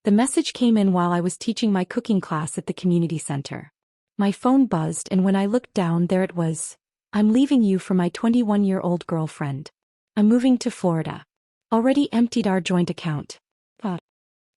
The message came in while I was teaching my cooking class at the community center. My phone buzzed, and when I looked down, there it was. I'm leaving you for my 21-year-old girlfriend. I'm moving to Florida. Already emptied our joint account. But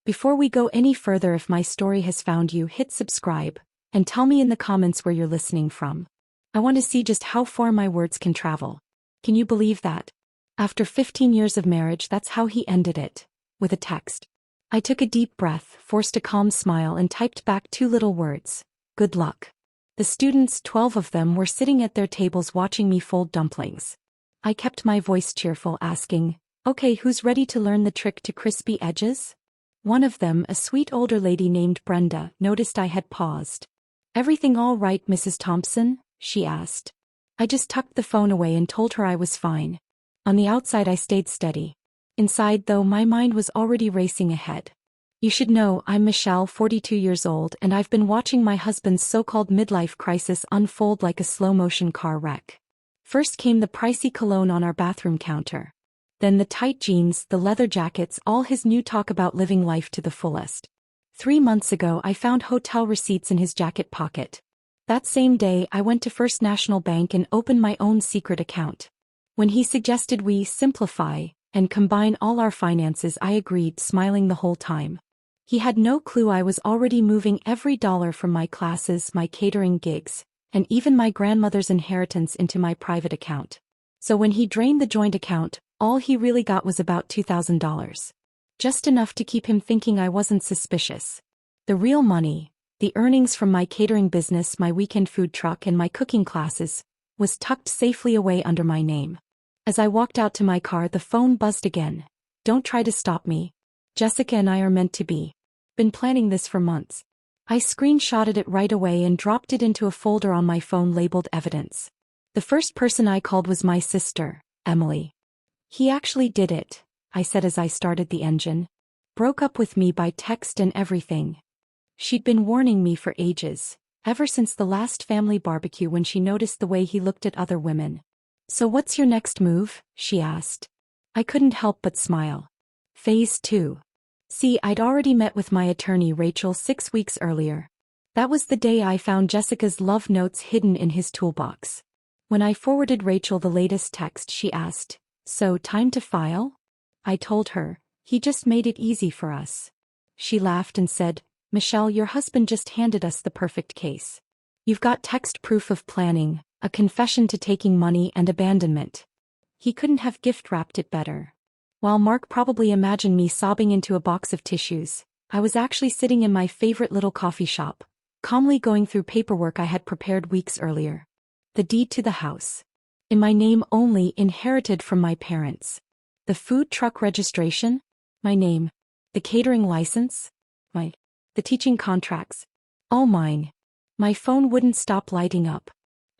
before we go any further, if my story has found you, hit subscribe, and tell me in the comments where you're listening from. I want to see just how far my words can travel. Can you believe that? After 15 years of marriage, that's how he ended it. With a text. I took a deep breath, forced a calm smile, and typed back 2 little words. Good luck. The students, 12 of them, were sitting at their tables watching me fold dumplings. I kept my voice cheerful, asking, "Okay, who's ready to learn the trick to crispy edges?" One of them, a sweet older lady named Brenda, noticed I had paused. "Everything all right, Mrs. Thompson?" she asked. I just tucked the phone away and told her I was fine. On the outside I stayed steady. Inside, though, my mind was already racing ahead. You should know, I'm Michelle, 42 years old, and I've been watching my husband's so-called midlife crisis unfold like a slow-motion car wreck. First came the pricey cologne on our bathroom counter. Then the tight jeans, the leather jackets, all his new talk about living life to the fullest. 3 months ago I found hotel receipts in his jacket pocket. That same day I went to First National Bank and opened my own secret account. When he suggested we simplify and combine all our finances, I agreed, smiling the whole time. He had no clue I was already moving every dollar from my classes, my catering gigs, and even my grandmother's inheritance into my private account. So when he drained the joint account, all he really got was about $2,000. Just enough to keep him thinking I wasn't suspicious. The real money, the earnings from my catering business, my weekend food truck, and my cooking classes, was tucked safely away under my name. As I walked out to my car, the phone buzzed again. "Don't try to stop me. Jessica and I are meant to be. Been planning this for months." I screenshotted it right away and dropped it into a folder on my phone labeled Evidence. The first person I called was my sister, Emily. "He actually did it," I said as I started the engine. "Broke up with me by text and everything." She'd been warning me for ages, ever since the last family barbecue when she noticed the way he looked at other women. "So what's your next move?" she asked. I couldn't help but smile. Phase 2. See, I'd already met with my attorney Rachel 6 weeks earlier. That was the day I found Jessica's love notes hidden in his toolbox. When I forwarded Rachel the latest text, she asked, "So, time to file?" I told her, "He just made it easy for us." She laughed and said, "Michelle, your husband just handed us the perfect case. You've got text proof of planning, a confession to taking money, and abandonment. He couldn't have gift-wrapped it better." While Mark probably imagined me sobbing into a box of tissues, I was actually sitting in my favorite little coffee shop, calmly going through paperwork I had prepared weeks earlier. The deed to the house. In my name only, inherited from my parents. The food truck registration? My name. The catering license? The teaching contracts? All mine. My phone wouldn't stop lighting up.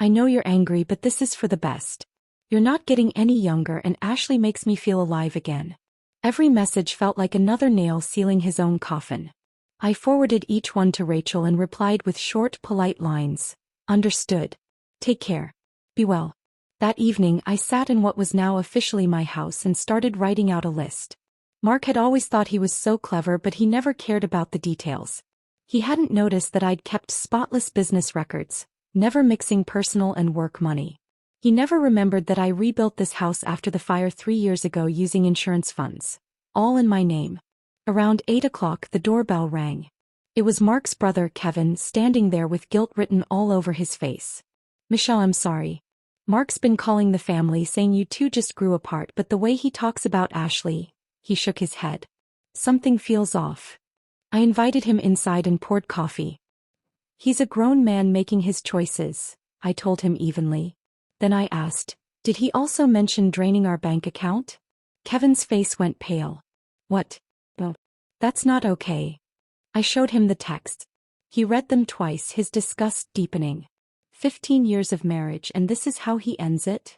"I know you're angry, but this is for the best. You're not getting any younger, and Ashley makes me feel alive again." Every message felt like another nail sealing his own coffin. I forwarded each one to Rachel and replied with short, polite lines. "Understood. Take care. Be well." That evening I sat in what was now officially my house and started writing out a list. Mark had always thought he was so clever, but he never cared about the details. He hadn't noticed that I'd kept spotless business records, never mixing personal and work money. He never remembered that I rebuilt this house after the fire 3 years ago using insurance funds. All in my name. Around 8 o'clock the doorbell rang. It was Mark's brother, Kevin, standing there with guilt written all over his face. "Michelle, I'm sorry. Mark's been calling the family saying you two just grew apart, but the way he talks about Ashley," he shook his head. "Something feels off." I invited him inside and poured coffee. "He's a grown man making his choices," I told him evenly. Then I asked, "Did he also mention draining our bank account?" Kevin's face went pale. "What? No. That's not okay." I showed him the texts. He read them twice, his disgust deepening. 15 years of marriage, and this is how he ends it?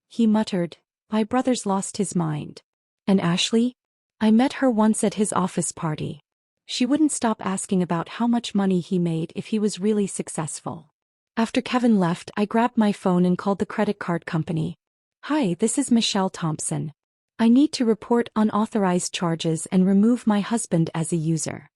He muttered, "My brother's lost his mind." "And Ashley? I met her once at his office party. She wouldn't stop asking about how much money he made if he was really successful." After Kevin left, I grabbed my phone and called the credit card company. "Hi, this is Michelle Thompson. I need to report unauthorized charges and remove my husband as a user."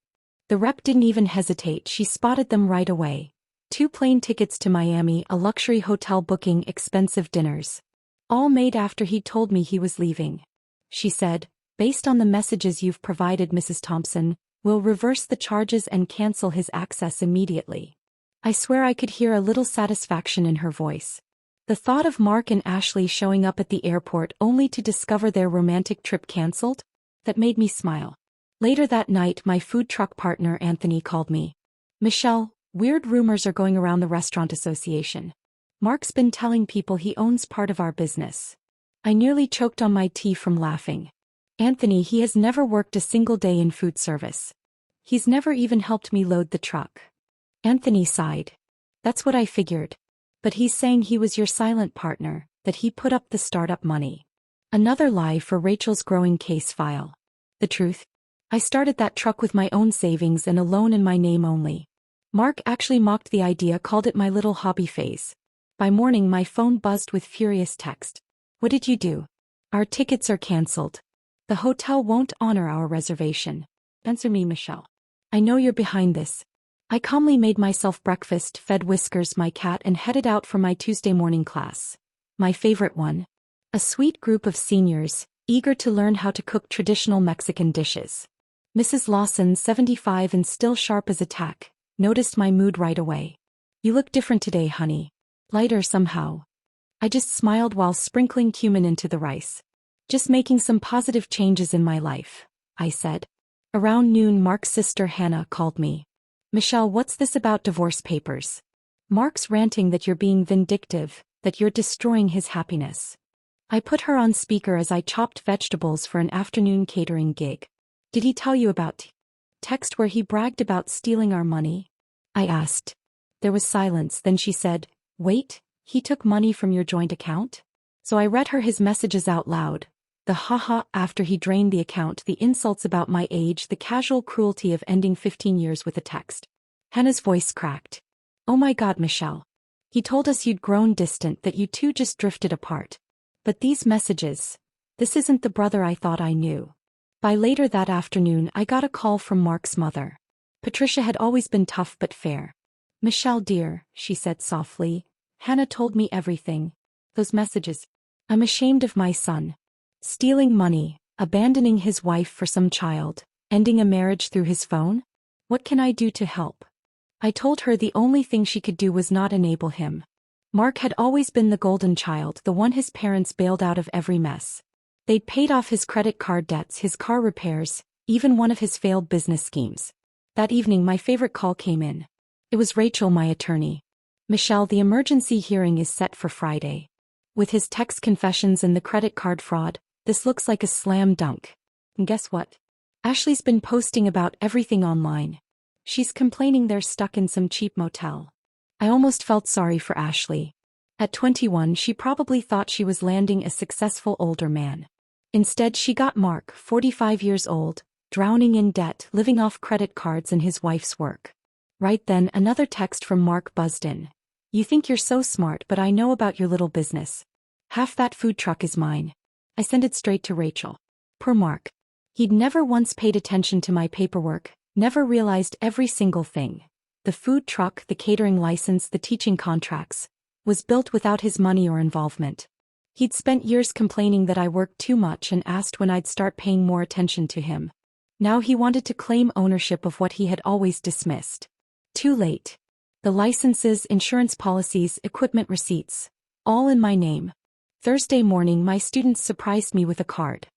The rep didn't even hesitate, she spotted them right away. 2 plane tickets to Miami, a luxury hotel booking, expensive dinners. All made after he told me he was leaving. She said, "Based on the messages you've provided, Mrs. Thompson, we'll reverse the charges and cancel his access immediately." I swear I could hear a little satisfaction in her voice. The thought of Mark and Ashley showing up at the airport only to discover their romantic trip cancelled? That made me smile. Later that night, my food truck partner Anthony called me. "Michelle, weird rumors are going around the restaurant association. Mark's been telling people he owns part of our business." I nearly choked on my tea from laughing. "Anthony, he has never worked a single day in food service. He's never even helped me load the truck." Anthony sighed. "That's what I figured. But he's saying he was your silent partner, that he put up the startup money." Another lie for Rachel's growing case file. The truth? I started that truck with my own savings and a loan in my name only. Mark actually mocked the idea, called it my little hobby phase. By morning my phone buzzed with furious text. "What did you do? Our tickets are cancelled. The hotel won't honor our reservation. Answer me, Michelle. I know you're behind this." I calmly made myself breakfast, fed Whiskers, my cat, and headed out for my Tuesday morning class. My favorite one. A sweet group of seniors, eager to learn how to cook traditional Mexican dishes. Mrs. Lawson, 75 and still sharp as a tack, noticed my mood right away. "You look different today, honey. Lighter somehow." I just smiled while sprinkling cumin into the rice. "Just making some positive changes in my life," I said. Around noon, Mark's sister Hannah called me. "Michelle, what's this about divorce papers? Mark's ranting that you're being vindictive, that you're destroying his happiness." I put her on speaker as I chopped vegetables for an afternoon catering gig. "Did he tell you about text where he bragged about stealing our money?" I asked. There was silence, then she said, "Wait, he took money from your joint account?" So I read her his messages out loud. The haha after he drained the account, the insults about my age, the casual cruelty of ending 15 years with a text. Hannah's voice cracked. "Oh my God, Michelle. He told us you'd grown distant, that you two just drifted apart. But these messages, this isn't the brother I thought I knew." By later that afternoon I got a call from Mark's mother. Patricia had always been tough but fair. "Michelle dear," she said softly, "Hannah told me everything. Those messages. I'm ashamed of my son. Stealing money, abandoning his wife for some child, ending a marriage through his phone? What can I do to help?" I told her the only thing she could do was not enable him. Mark had always been the golden child, the one his parents bailed out of every mess. They'd paid off his credit card debts, his car repairs, even one of his failed business schemes. That evening my favorite call came in. It was Rachel, my attorney. "Michelle, the emergency hearing is set for Friday. With his text confessions and the credit card fraud, this looks like a slam dunk. And guess what? Ashley's been posting about everything online. She's complaining they're stuck in some cheap motel." I almost felt sorry for Ashley. At 21 she probably thought she was landing a successful older man. Instead she got Mark, 45 years old, drowning in debt, living off credit cards and his wife's work. Right then another text from Mark buzzed in. "You think you're so smart, but I know about your little business. Half that food truck is mine." I sent it straight to Rachel. Poor Mark. He'd never once paid attention to my paperwork, never realized every single thing. The food truck, the catering license, the teaching contracts, was built without his money or involvement. He'd spent years complaining that I worked too much and asked when I'd start paying more attention to him. Now he wanted to claim ownership of what he had always dismissed. Too late. The licenses, insurance policies, equipment receipts, all in my name. Thursday morning my students surprised me with a card.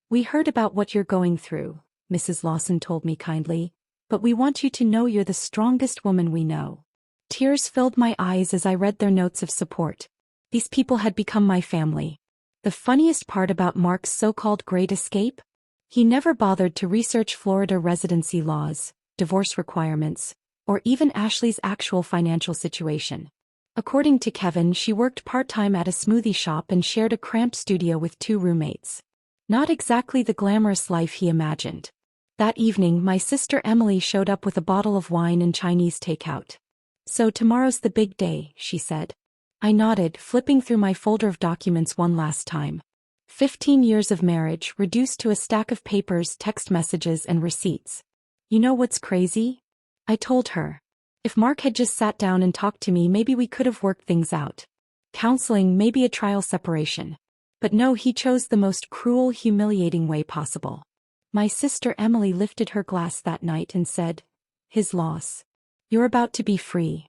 "We heard about what you're going through," Mrs. Lawson told me kindly, "but we want you to know you're the strongest woman we know." Tears filled my eyes as I read their notes of support. These people had become my family. The funniest part about Mark's so-called great escape? He never bothered to research Florida residency laws, divorce requirements, or even Ashley's actual financial situation. According to Kevin, she worked part-time at a smoothie shop and shared a cramped studio with 2 roommates. Not exactly the glamorous life he imagined. That evening my sister Emily showed up with a bottle of wine and Chinese takeout. "So tomorrow's the big day," she said. I nodded, flipping through my folder of documents one last time. 15 years of marriage reduced to a stack of papers, text messages and receipts. You know what's crazy? I told her. If Mark had just sat down and talked to me, maybe we could have worked things out. Counseling, maybe a trial separation. But no, he chose the most cruel, humiliating way possible. My sister Emily lifted her glass that night and said, "His loss. You're about to be free."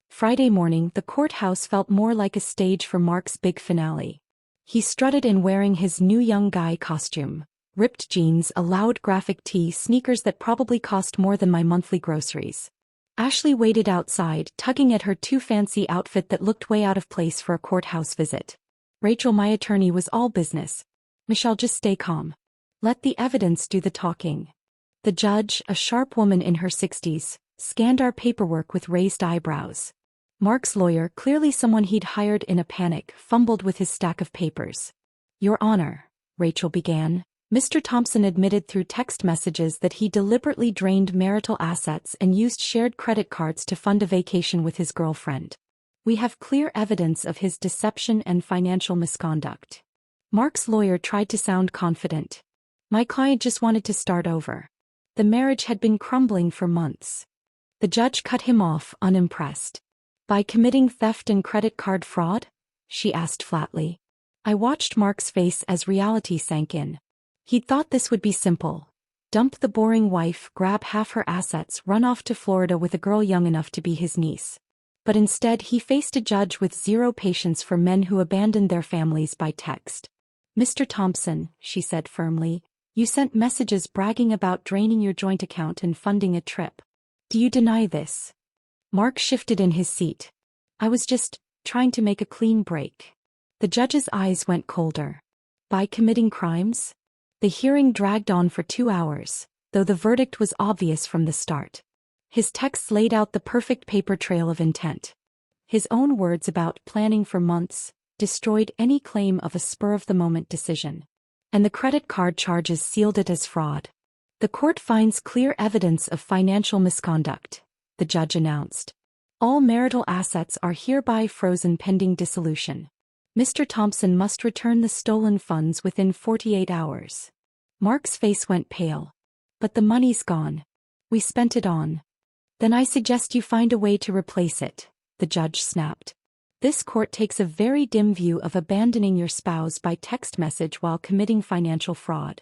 Friday morning, the courthouse felt more like a stage for Mark's big finale. He strutted in wearing his new young guy costume. Ripped jeans, a loud graphic tee, sneakers that probably cost more than my monthly groceries. Ashley waited outside, tugging at her too fancy outfit that looked way out of place for a courthouse visit. Rachel, my attorney, was all business. "Michelle, just stay calm. Let the evidence do the talking." The judge, a sharp woman in her 60s, scanned our paperwork with raised eyebrows. Mark's lawyer, clearly someone he'd hired in a panic, fumbled with his stack of papers. "Your Honor," Rachel began. Mr. Thompson admitted through text messages that he deliberately drained marital assets and used shared credit cards to fund a vacation with his girlfriend. We have clear evidence of his deception and financial misconduct. Mark's lawyer tried to sound confident. My client just wanted to start over. The marriage had been crumbling for months. The judge cut him off, unimpressed. "By committing theft and credit card fraud?" she asked flatly. I watched Mark's face as reality sank in. He'd thought this would be simple. Dump the boring wife, grab half her assets, run off to Florida with a girl young enough to be his niece. But instead he faced a judge with zero patience for men who abandoned their families by text. "Mr. Thompson," she said firmly, "you sent messages bragging about draining your joint account and funding a trip. Do you deny this?" Mark shifted in his seat. "I was just trying to make a clean break." The judge's eyes went colder. "By committing crimes?" The hearing dragged on for 2 hours, though the verdict was obvious from the start. His texts laid out the perfect paper trail of intent. His own words about planning for months destroyed any claim of a spur-of-the-moment decision. And the credit card charges sealed it as fraud. "The court finds clear evidence of financial misconduct," the judge announced. "All marital assets are hereby frozen pending dissolution. Mr. Thompson must return the stolen funds within 48 hours. Mark's face went pale. "But the money's gone. We spent it on." "Then I suggest you find a way to replace it," the judge snapped. "This court takes a very dim view of abandoning your spouse by text message while committing financial fraud."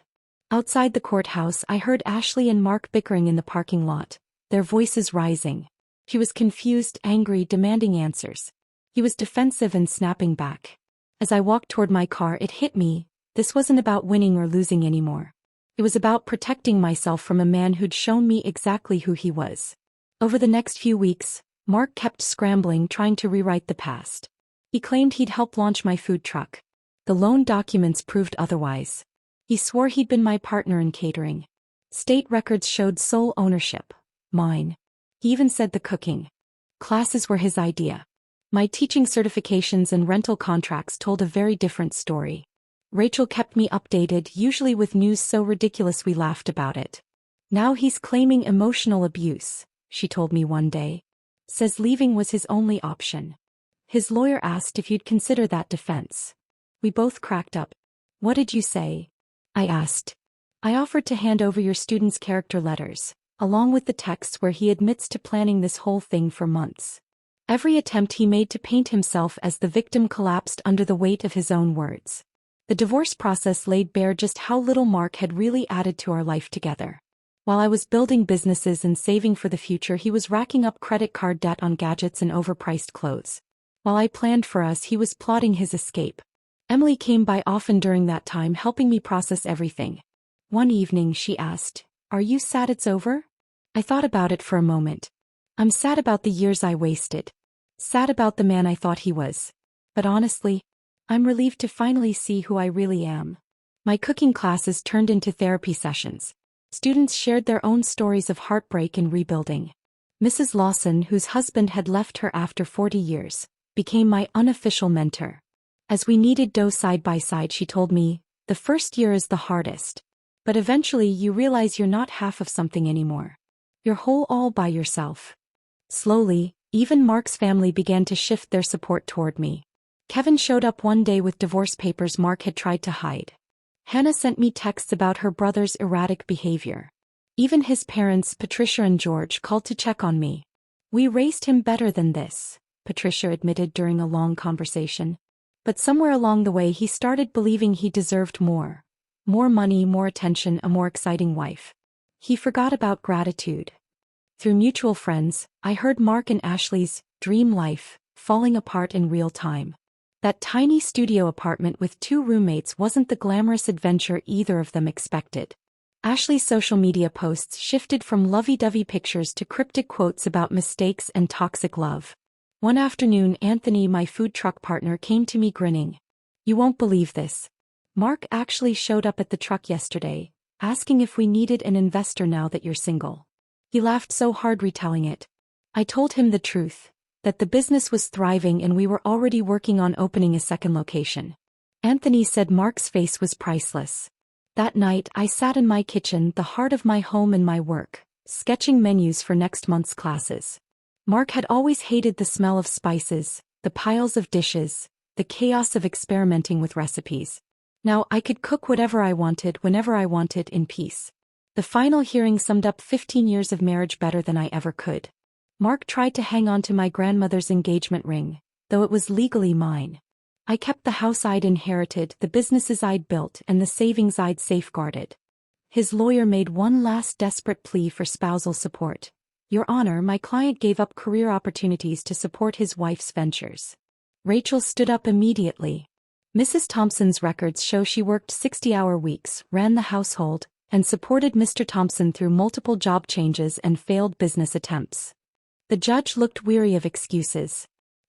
Outside the courthouse, I heard Ashley and Mark bickering in the parking lot, their voices rising. She was confused, angry, demanding answers. He was defensive and snapping back. As I walked toward my car, it hit me. This wasn't about winning or losing anymore. It was about protecting myself from a man who'd shown me exactly who he was. Over the next few weeks, Mark kept scrambling, trying to rewrite the past. He claimed he'd help launch my food truck. The loan documents proved otherwise. He swore he'd been my partner in catering. State records showed sole ownership. Mine. He even said the cooking classes were his idea. My teaching certifications and rental contracts told a very different story. Rachel kept me updated, usually with news so ridiculous we laughed about it. "Now he's claiming emotional abuse," she told me one day. "Says leaving was his only option. His lawyer asked if you'd consider that defense." We both cracked up. "What did you say?" I asked. "I offered to hand over your students' character letters, along with the texts where he admits to planning this whole thing for months. Every attempt he made to paint himself as the victim collapsed under the weight of his own words." The divorce process laid bare just how little Mark had really added to our life together. While I was building businesses and saving for the future, he was racking up credit card debt on gadgets and overpriced clothes. While I planned for us, he was plotting his escape. Emily came by often during that time, helping me process everything. One evening she asked, "Are you sad it's over?" I thought about it for a moment. I'm sad about the years I wasted. Sad about the man I thought he was. But honestly, I'm relieved to finally see who I really am. My cooking classes turned into therapy sessions. Students shared their own stories of heartbreak and rebuilding. Mrs. Lawson, whose husband had left her after 40 years, became my unofficial mentor. As we kneaded dough side by side, she told me, "The first year is the hardest. But eventually you realize you're not half of something anymore. You're whole all by yourself." Slowly, even Mark's family began to shift their support toward me. Kevin showed up one day with divorce papers Mark had tried to hide. Hannah sent me texts about her brother's erratic behavior. Even his parents, Patricia and George, called to check on me. "We raised him better than this," Patricia admitted during a long conversation. But somewhere along the way he started believing he deserved more. More money, more attention, a more exciting wife. He forgot about gratitude. Through mutual friends, I heard Mark and Ashley's dream life falling apart in real time. That tiny studio apartment with 2 roommates wasn't the glamorous adventure either of them expected. Ashley's social media posts shifted from lovey-dovey pictures to cryptic quotes about mistakes and toxic love. One afternoon, Anthony, my food truck partner, came to me grinning. "You won't believe this. Mark actually showed up at the truck yesterday, asking if we needed an investor now that you're single." He laughed so hard retelling it. I told him the truth, that the business was thriving and we were already working on opening a second location. Anthony said Mark's face was priceless. That night I sat in my kitchen, the heart of my home and my work, sketching menus for next month's classes. Mark had always hated the smell of spices, the piles of dishes, the chaos of experimenting with recipes. Now I could cook whatever I wanted, whenever I wanted, in peace. The final hearing summed up 15 years of marriage better than I ever could. Mark tried to hang on to my grandmother's engagement ring, though it was legally mine. I kept the house I'd inherited, the businesses I'd built, and the savings I'd safeguarded. His lawyer made one last desperate plea for spousal support. "Your Honor, my client gave up career opportunities to support his wife's ventures." Rachel stood up immediately. Mrs. Thompson's records show she worked 60-hour weeks, ran the household, and supported Mr. Thompson through multiple job changes and failed business attempts. The judge looked weary of excuses.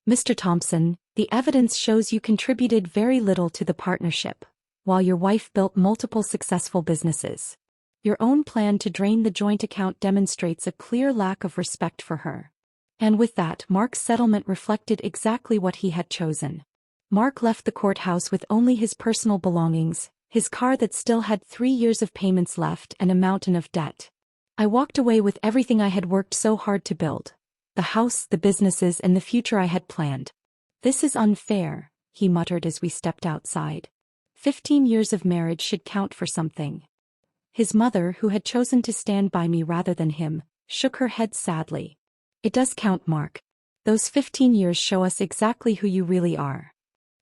"Mr. Thompson, the evidence shows you contributed very little to the partnership, while your wife built multiple successful businesses. Your own plan to drain the joint account demonstrates a clear lack of respect for her." And with that, Mark's settlement reflected exactly what he had chosen. Mark left the courthouse with only his personal belongings, his car that still had 3 years of payments left, and a mountain of debt. I walked away with everything I had worked so hard to build: the house, the businesses, and the future I had planned. "This is unfair," he muttered as we stepped outside. 15 years of marriage should count for something. His mother, who had chosen to stand by me rather than him, shook her head sadly. "It does count, Mark. Those 15 years show us exactly who you really are."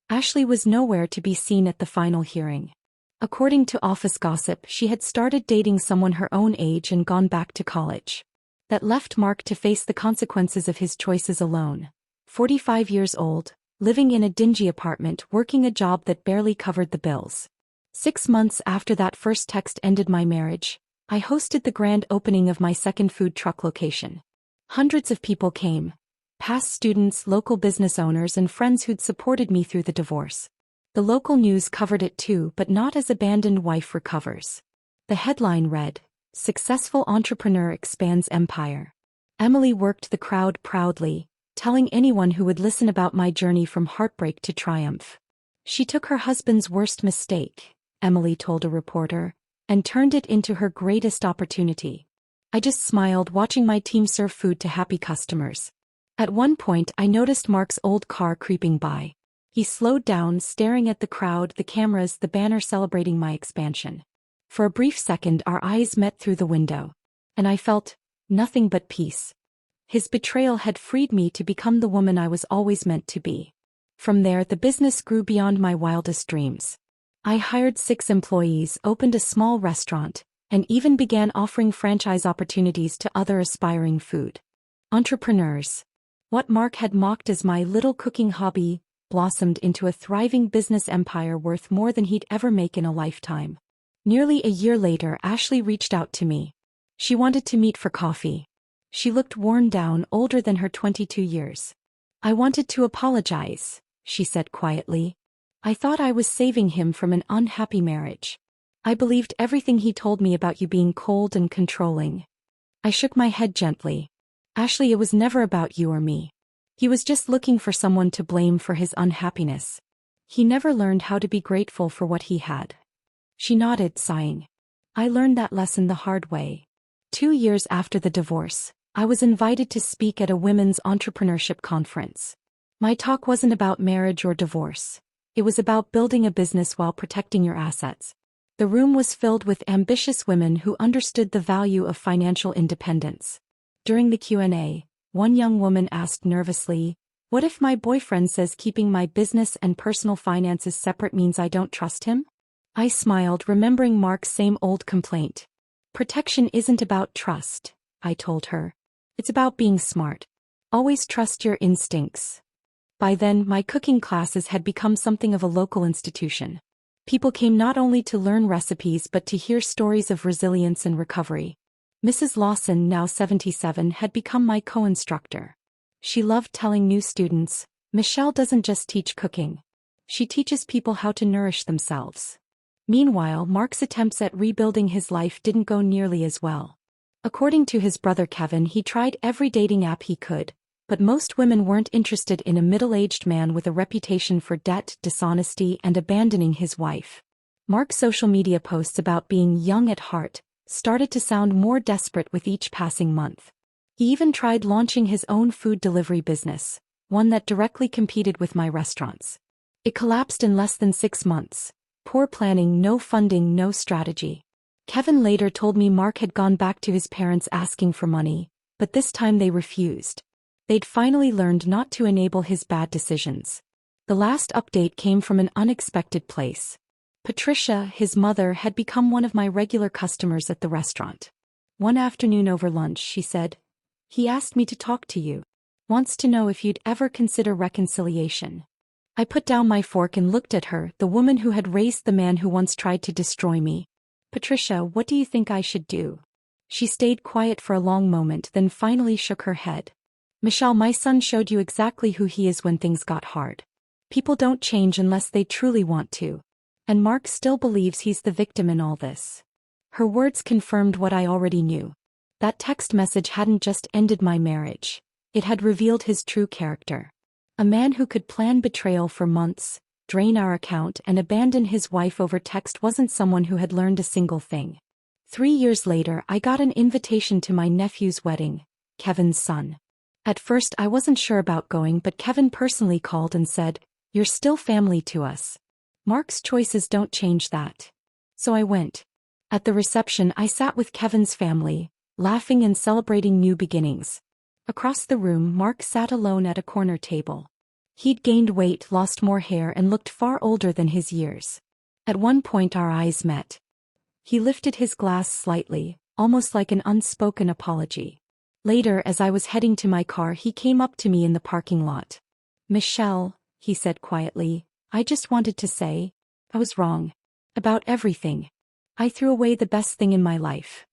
Ashley was nowhere to be seen at the final hearing. According to office gossip, she had started dating someone her own age and gone back to college. That left Mark to face the consequences of his choices alone. 45 years old, living in a dingy apartment, working a job that barely covered the bills. 6 months after that first text ended my marriage, I hosted the grand opening of my second food truck location. Hundreds of people came. Past students, local business owners, and friends who'd supported me through the divorce. The local news covered it too, but not as abandoned wife recovers. The headline read, "Successful entrepreneur expands empire." Emily worked the crowd proudly, telling anyone who would listen about my journey from heartbreak to triumph. "She took her husband's worst mistake," Emily told a reporter, "and turned it into her greatest opportunity." I just smiled watching my team serve food to happy customers. At one point I noticed Mark's old car creeping by. He slowed down, staring at the crowd, the cameras, the banner celebrating my expansion. For a brief second our eyes met through the window, and I felt nothing but peace. His betrayal had freed me to become the woman I was always meant to be. From there the business grew beyond my wildest dreams. I hired 6 employees, opened a small restaurant, and even began offering franchise opportunities to other aspiring food entrepreneurs. What Mark had mocked as my little cooking hobby blossomed into a thriving business empire worth more than he'd ever make in a lifetime. Nearly a year later, Ashley reached out to me. She wanted to meet for coffee. She looked worn down, older than her 22 years. "I wanted to apologize," she said quietly. "I thought I was saving him from an unhappy marriage. I believed everything he told me about you being cold and controlling." I shook my head gently. "Ashley, it was never about you or me. He was just looking for someone to blame for his unhappiness. He never learned how to be grateful for what he had." She nodded, sighing. "I learned that lesson the hard way." 2 years after the divorce, I was invited to speak at a women's entrepreneurship conference. My talk wasn't about marriage or divorce. It was about building a business while protecting your assets. The room was filled with ambitious women who understood the value of financial independence. During the Q&A, one young woman asked nervously, "What if my boyfriend says keeping my business and personal finances separate means I don't trust him?" I smiled, remembering Mark's same old complaint. "Protection isn't about trust," I told her. "It's about being smart. Always trust your instincts." By then, my cooking classes had become something of a local institution. People came not only to learn recipes but to hear stories of resilience and recovery. Mrs. Lawson, now 77, had become my co-instructor. She loved telling new students, "Michelle doesn't just teach cooking. She teaches people how to nourish themselves." Meanwhile, Mark's attempts at rebuilding his life didn't go nearly as well. According to his brother Kevin, he tried every dating app he could, but most women weren't interested in a middle-aged man with a reputation for debt, dishonesty, and abandoning his wife. Mark's social media posts about being young at heart started to sound more desperate with each passing month. He even tried launching his own food delivery business, one that directly competed with my restaurants. It collapsed in less than 6 months. Poor planning, no funding, no strategy. Kevin later told me Mark had gone back to his parents asking for money, but this time they refused. They'd finally learned not to enable his bad decisions. The last update came from an unexpected place. Patricia, his mother, had become one of my regular customers at the restaurant. One afternoon over lunch, she said, "He asked me to talk to you. Wants to know if you'd ever consider reconciliation." I put down my fork and looked at her, the woman who had raised the man who once tried to destroy me. "Patricia, what do you think I should do?" She stayed quiet for a long moment, then finally shook her head. "Michelle, my son showed you exactly who he is when things got hard. People don't change unless they truly want to. And Mark still believes he's the victim in all this." Her words confirmed what I already knew. That text message hadn't just ended my marriage. It had revealed his true character. A man who could plan betrayal for months, drain our account, and abandon his wife over text wasn't someone who had learned a single thing. 3 years later, I got an invitation to my nephew's wedding, Kevin's son. At first I wasn't sure about going, but Kevin personally called and said, "You're still family to us. Mark's choices don't change that." So I went. At the reception, I sat with Kevin's family, laughing and celebrating new beginnings. Across the room, Mark sat alone at a corner table. He'd gained weight, lost more hair, and looked far older than his years. At one point our eyes met. He lifted his glass slightly, almost like an unspoken apology. Later, as I was heading to my car, he came up to me in the parking lot. "Michelle," he said quietly, "I just wanted to say, I was wrong. About everything. I threw away the best thing in my life."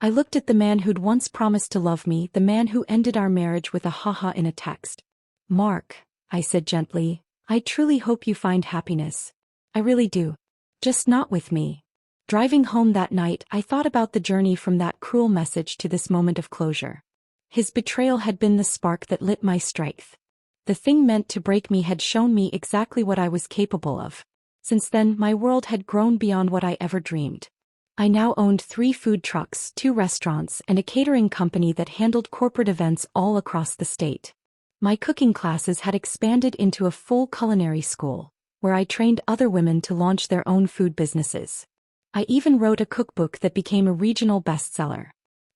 I looked at the man who'd once promised to love me, the man who ended our marriage with a haha in a text. "Mark," I said gently, "I truly hope you find happiness. I really do. Just not with me." Driving home that night, I thought about the journey from that cruel message to this moment of closure. His betrayal had been the spark that lit my strength. The thing meant to break me had shown me exactly what I was capable of. Since then, my world had grown beyond what I ever dreamed. I now owned 3 food trucks, 2 restaurants, and a catering company that handled corporate events all across the state. My cooking classes had expanded into a full culinary school, where I trained other women to launch their own food businesses. I even wrote a cookbook that became a regional bestseller.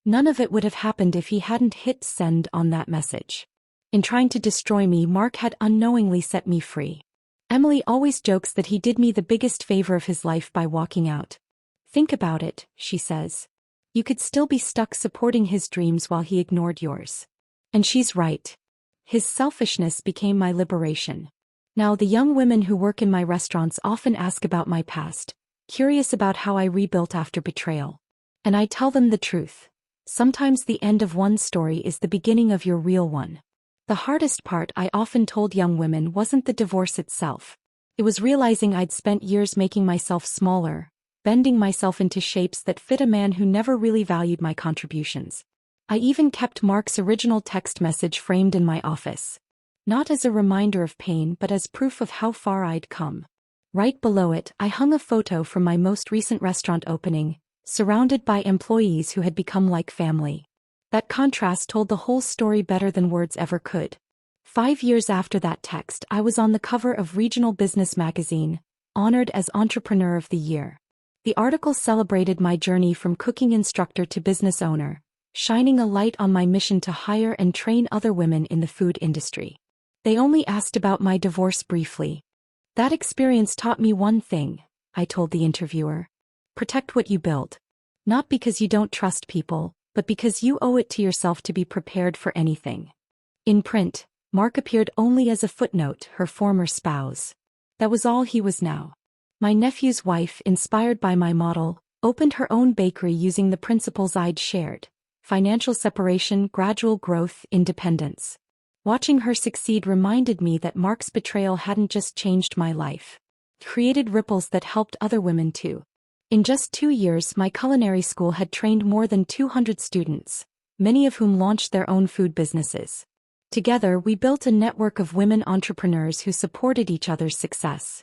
None of it would have happened if he hadn't hit send on that message. In trying to destroy me, Mark had unknowingly set me free. Emily always jokes that he did me the biggest favor of his life by walking out. "Think about it," she says. "You could still be stuck supporting his dreams while he ignored yours." And she's right. His selfishness became my liberation. Now the young women who work in my restaurants often ask about my past, curious about how I rebuilt after betrayal. And I tell them the truth. Sometimes the end of one story is the beginning of your real one. The hardest part, I often told young women, wasn't the divorce itself. It was realizing I'd spent years making myself smaller, bending myself into shapes that fit a man who never really valued my contributions. I even kept Mark's original text message framed in my office. Not as a reminder of pain, but as proof of how far I'd come. Right below it, I hung a photo from my most recent restaurant opening, surrounded by employees who had become like family. That contrast told the whole story better than words ever could. 5 years after that text, I was on the cover of Regional Business magazine, honored as Entrepreneur of the Year. The article celebrated my journey from cooking instructor to business owner, shining a light on my mission to hire and train other women in the food industry. They only asked about my divorce briefly. That experience taught me one thing, I told the interviewer. Protect what you build. Not because you don't trust people, but because you owe it to yourself to be prepared for anything. In print, Mark appeared only as a footnote, her former spouse. That was all he was now. My nephew's wife, inspired by my model, opened her own bakery using the principles I'd shared: financial separation, gradual growth, independence. Watching her succeed reminded me that Mark's betrayal hadn't just changed my life. It created ripples that helped other women too. In just 2 years, my culinary school had trained more than 200 students, many of whom launched their own food businesses. Together, we built a network of women entrepreneurs who supported each other's success.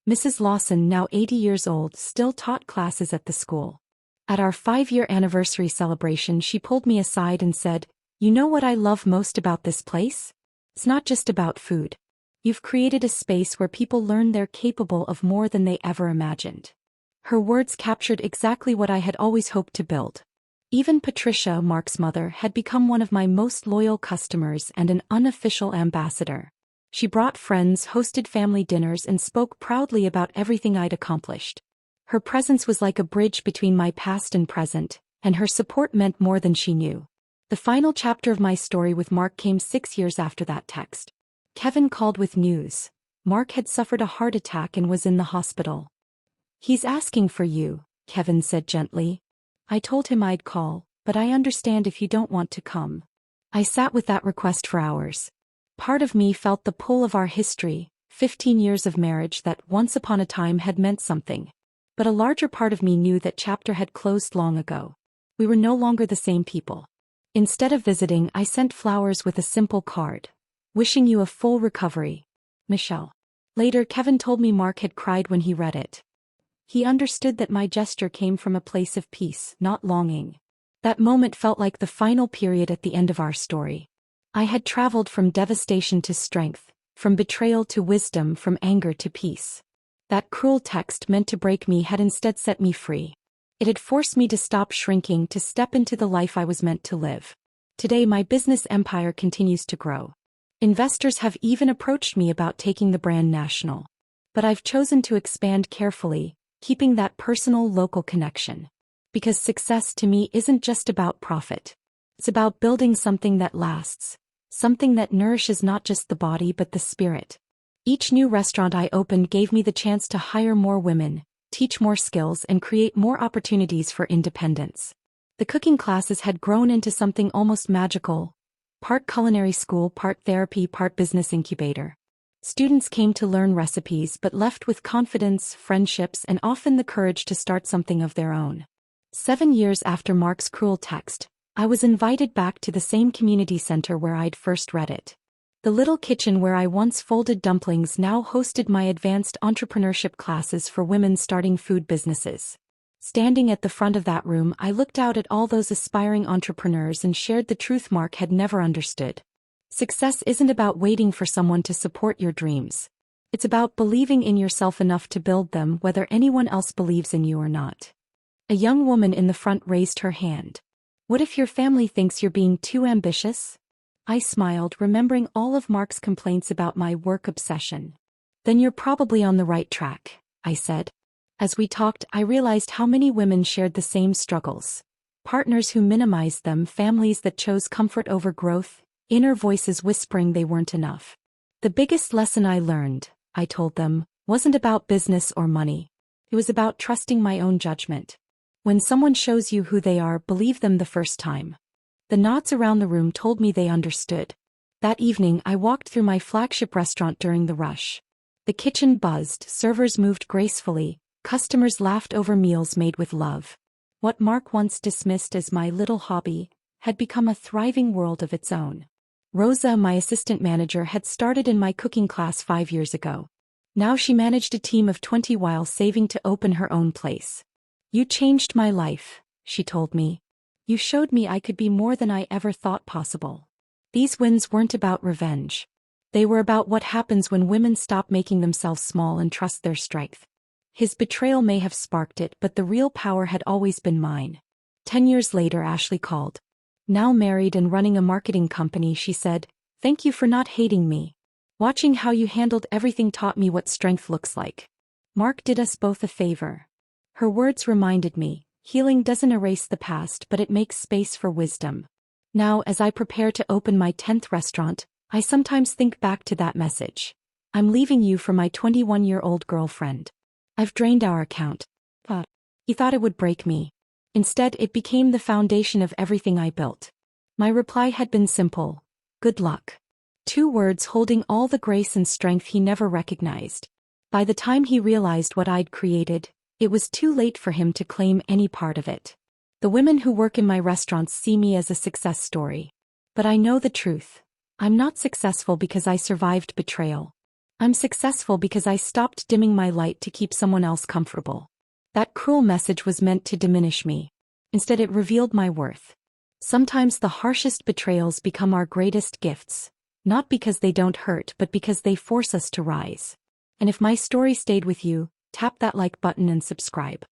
Mrs. Lawson, now 80 years old, still taught classes at the school. At our 5-year anniversary celebration, she pulled me aside and said, "You know what I love most about this place? It's not just about food. You've created a space where people learn they're capable of more than they ever imagined." Her words captured exactly what I had always hoped to build. Even Patricia, Mark's mother, had become one of my most loyal customers and an unofficial ambassador. She brought friends, hosted family dinners, and spoke proudly about everything I'd accomplished. Her presence was like a bridge between my past and present, and her support meant more than she knew. The final chapter of my story with Mark came 6 years after that text. Kevin called with news. Mark had suffered a heart attack and was in the hospital. "He's asking for you," Kevin said gently. I told him I'd call, "but I understand if you don't want to come." I sat with that request for hours. Part of me felt the pull of our history, 15 years of marriage that once upon a time had meant something. But a larger part of me knew that chapter had closed long ago. We were no longer the same people. Instead of visiting, I sent flowers with a simple card. "Wishing you a full recovery, Michelle." Later, Kevin told me Mark had cried when he read it. He understood that my gesture came from a place of peace, not longing. That moment felt like the final period at the end of our story. I had traveled from devastation to strength, from betrayal to wisdom, from anger to peace. That cruel text meant to break me had instead set me free. It had forced me to stop shrinking, to step into the life I was meant to live. Today, my business empire continues to grow. Investors have even approached me about taking the brand national. But I've chosen to expand carefully, keeping that personal, local connection. Because success to me isn't just about profit. It's about building something that lasts, something that nourishes not just the body but the spirit. Each new restaurant I opened gave me the chance to hire more women, teach more skills, and create more opportunities for independence. The cooking classes had grown into something almost magical, part culinary school, part therapy, part business incubator. Students came to learn recipes but left with confidence, friendships, and often the courage to start something of their own. 7 years after Mark's cruel text, I was invited back to the same community center where I'd first read it. The little kitchen where I once folded dumplings now hosted my advanced entrepreneurship classes for women starting food businesses. Standing at the front of that room, I looked out at all those aspiring entrepreneurs and shared the truth Mark had never understood. Success isn't about waiting for someone to support your dreams. It's about believing in yourself enough to build them whether anyone else believes in you or not. A young woman in the front raised her hand. "What if your family thinks you're being too ambitious?" I smiled, remembering all of Mark's complaints about my work obsession. "Then you're probably on the right track," I said. As we talked, I realized how many women shared the same struggles. Partners who minimized them, families that chose comfort over growth, inner voices whispering they weren't enough. The biggest lesson I learned, I told them, wasn't about business or money. It was about trusting my own judgment. When someone shows you who they are, believe them the first time. The nods around the room told me they understood. That evening, I walked through my flagship restaurant during the rush. The kitchen buzzed, servers moved gracefully, customers laughed over meals made with love. What Mark once dismissed as my little hobby had become a thriving world of its own. Rosa, my assistant manager, had started in my cooking class 5 years ago. Now she managed a team of 20 while saving to open her own place. "You changed my life," she told me. "You showed me I could be more than I ever thought possible." These wins weren't about revenge. They were about what happens when women stop making themselves small and trust their strength. His betrayal may have sparked it, but the real power had always been mine. 10 years later, Ashley called. Now married and running a marketing company, she said, "Thank you for not hating me. Watching how you handled everything taught me what strength looks like. Mark did us both a favor." Her words reminded me, healing doesn't erase the past, but it makes space for wisdom. Now, as I prepare to open my 10th restaurant, I sometimes think back to that message. I'm leaving you for my 21-year-old girlfriend. I've drained our account. He thought it would break me. Instead, it became the foundation of everything I built. My reply had been simple: good luck. 2 words holding all the grace and strength he never recognized. By the time he realized what I'd created, it was too late for him to claim any part of it. The women who work in my restaurants see me as a success story. But I know the truth. I'm not successful because I survived betrayal. I'm successful because I stopped dimming my light to keep someone else comfortable. That cruel message was meant to diminish me. Instead, it revealed my worth. Sometimes the harshest betrayals become our greatest gifts, not because they don't hurt, but because they force us to rise. And if my story stayed with you, tap that like button and subscribe.